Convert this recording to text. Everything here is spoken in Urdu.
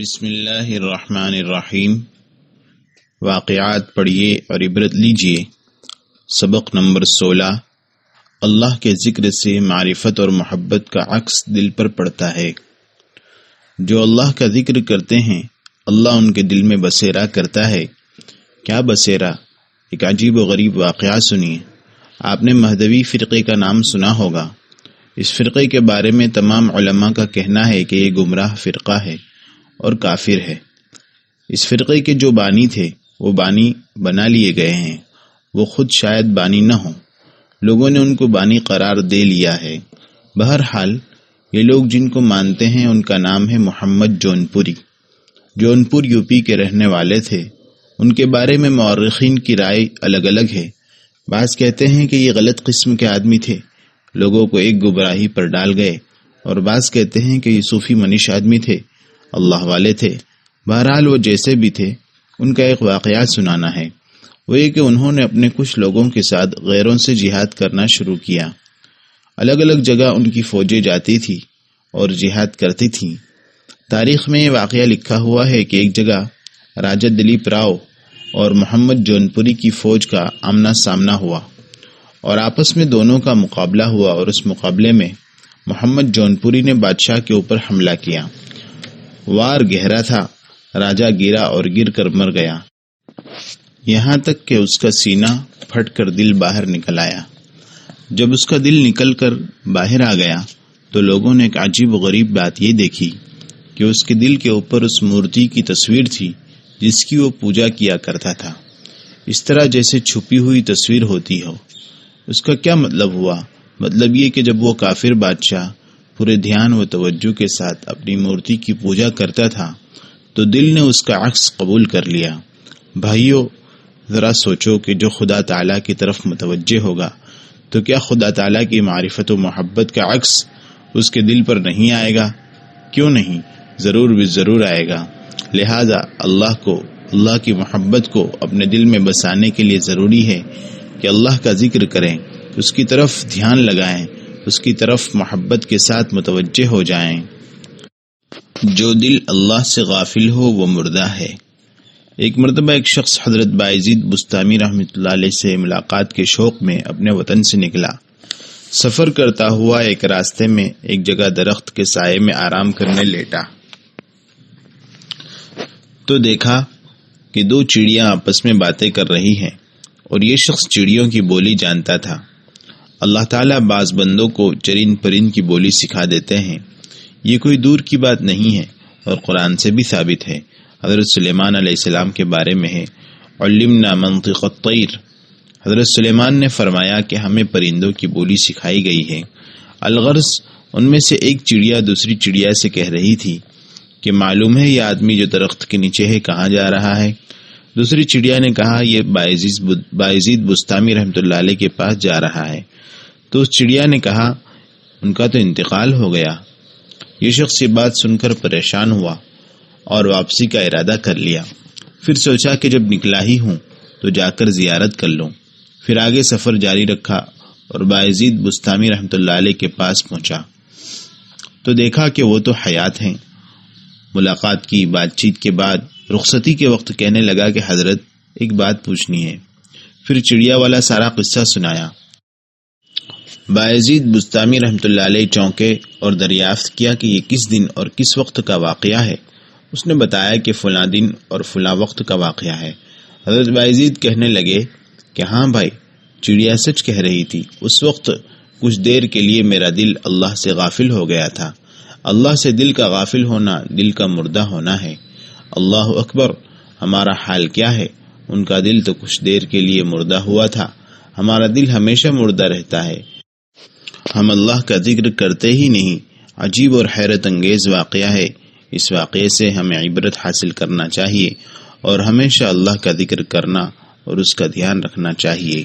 بسم اللہ الرحمن الرحیم۔ واقعات پڑھیے اور عبرت لیجیے۔ سبق نمبر 16۔ اللہ کے ذکر سے معرفت اور محبت کا عکس دل پر پڑتا ہے۔ جو اللہ کا ذکر کرتے ہیں اللہ ان کے دل میں بسیرا کرتا ہے۔ کیا بسیرا؟ ایک عجیب و غریب واقعہ سنیے۔ آپ نے مہدوی فرقے کا نام سنا ہوگا۔ اس فرقے کے بارے میں تمام علماء کا کہنا ہے کہ یہ گمراہ فرقہ ہے اور کافر ہے۔ اس فرقے کے جو بانی تھے وہ بانی بنا لیے گئے ہیں، وہ خود شاید بانی نہ ہوں، لوگوں نے ان کو بانی قرار دے لیا ہے۔ بہرحال یہ لوگ جن کو مانتے ہیں ان کا نام ہے محمد جونپوری۔ جونپور یوپی کے رہنے والے تھے۔ ان کے بارے میں مورخین کی رائے الگ الگ ہے۔ بعض کہتے ہیں کہ یہ غلط قسم کے آدمی تھے، لوگوں کو ایک گمراہی پر ڈال گئے، اور بعض کہتے ہیں کہ یہ صوفی منیش آدمی تھے، اللہ والے تھے۔ بہرحال وہ جیسے بھی تھے، ان کا ایک واقعہ سنانا ہے۔ وہ یہ کہ انہوں نے اپنے کچھ لوگوں کے ساتھ غیروں سے جہاد کرنا شروع کیا۔ الگ الگ جگہ ان کی فوجیں جاتی تھی اور جہاد کرتی تھیں۔ تاریخ میں یہ واقعہ لکھا ہوا ہے کہ ایک جگہ راجہ دلیپ راؤ اور محمد جونپوری کی فوج کا آمنا سامنا ہوا اور آپس میں دونوں کا مقابلہ ہوا، اور اس مقابلے میں محمد جونپوری نے بادشاہ کے اوپر حملہ کیا۔ وار گہرا تھا، راجہ گرا اور گر کر مر گیا، یہاں تک کہ اس کا سینہ پھٹ کر دل باہر نکل آیا۔ جب اس کا دل نکل کر باہر آ گیا تو لوگوں نے ایک عجیب و غریب بات یہ دیکھی کہ اس کے دل کے اوپر اس مورتی کی تصویر تھی جس کی وہ پوجا کیا کرتا تھا، اس طرح جیسے چھپی ہوئی تصویر ہوتی ہو۔ اس کا کیا مطلب ہوا؟ مطلب یہ کہ جب وہ کافر بادشاہ پورے دھیان و توجہ کے ساتھ اپنی مورتی کی پوجا کرتا تھا تو دل نے اس کا عکس قبول کر لیا۔ بھائیو، ذرا سوچو کہ جو خدا تعالیٰ کی طرف متوجہ ہوگا تو کیا خدا تعالیٰ کی معرفت و محبت کا عکس اس کے دل پر نہیں آئے گا؟ کیوں نہیں، ضرور بھی ضرور آئے گا۔ لہذا اللہ کی محبت کو اپنے دل میں بسانے کے لیے ضروری ہے کہ اللہ کا ذکر کریں، اس کی طرف دھیان لگائیں، اس کی طرف محبت کے ساتھ متوجہ ہو جائیں۔ جو دل اللہ سے غافل ہو وہ مردہ ہے۔ ایک مرتبہ ایک شخص حضرت بایزید بستامی رحمۃ اللہ علیہ سے ملاقات کے شوق میں اپنے وطن سے نکلا۔ سفر کرتا ہوا ایک راستے میں ایک جگہ درخت کے سائے میں آرام کرنے لیٹا تو دیکھا کہ دو چڑیاں آپس میں باتیں کر رہی ہیں، اور یہ شخص چڑیوں کی بولی جانتا تھا۔ اللہ تعالیٰ بعض بندوں کو چرند پرند کی بولی سکھا دیتے ہیں، یہ کوئی دور کی بات نہیں ہے اور قرآن سے بھی ثابت ہے۔ حضرت سلیمان علیہ السلام کے بارے میں ہے، علمنا منطق الطیر۔ حضرت سلیمان نے فرمایا کہ ہمیں پرندوں کی بولی سکھائی گئی ہے۔ الغرض ان میں سے ایک چڑیا دوسری چڑیا سے کہہ رہی تھی کہ معلوم ہے یہ آدمی جو درخت کے نیچے ہے کہاں جا رہا ہے؟ دوسری چڑیا نے کہا یہ بایزید بستامی رحمۃ اللہ علیہ کے پاس جا رہا ہے۔ تو اس چڑیا نے کہا ان کا تو انتقال ہو گیا۔ یہ شخص یہ بات سن کر پریشان ہوا اور واپسی کا ارادہ کر لیا۔ پھر سوچا کہ جب نکلا ہی ہوں تو جا کر زیارت کر لوں۔ پھر آگے سفر جاری رکھا اور بایزید بستامی رحمۃ اللہ علیہ کے پاس پہنچا تو دیکھا کہ وہ تو حیات ہیں۔ ملاقات کی، بات چیت کے بعد رخصتی کے وقت کہنے لگا کہ حضرت ایک بات پوچھنی ہے۔ پھر چڑیا والا سارا قصہ سنایا۔ بایزید بستامی رحمۃ اللہ علیہ چونکے اور دریافت کیا کہ یہ کس دن اور کس وقت کا واقعہ ہے۔ اس نے بتایا کہ فلاں دن اور فلاں وقت کا واقعہ ہے۔ حضرت بایزید کہنے لگے کہ ہاں بھائی، چڑیا سچ کہہ رہی تھی، اس وقت کچھ دیر کے لیے میرا دل اللہ سے غافل ہو گیا تھا۔ اللہ سے دل کا غافل ہونا دل کا مردہ ہونا ہے۔ اللہ اکبر، ہمارا حال کیا ہے؟ ان کا دل تو کچھ دیر کے لیے مردہ ہوا تھا، ہمارا دل ہمیشہ مردہ رہتا ہے، ہم اللہ کا ذکر کرتے ہی نہیں۔ عجیب اور حیرت انگیز واقعہ ہے۔ اس واقعے سے ہمیں عبرت حاصل کرنا چاہیے اور ہمیشہ اللہ کا ذکر کرنا اور اس کا دھیان رکھنا چاہیے۔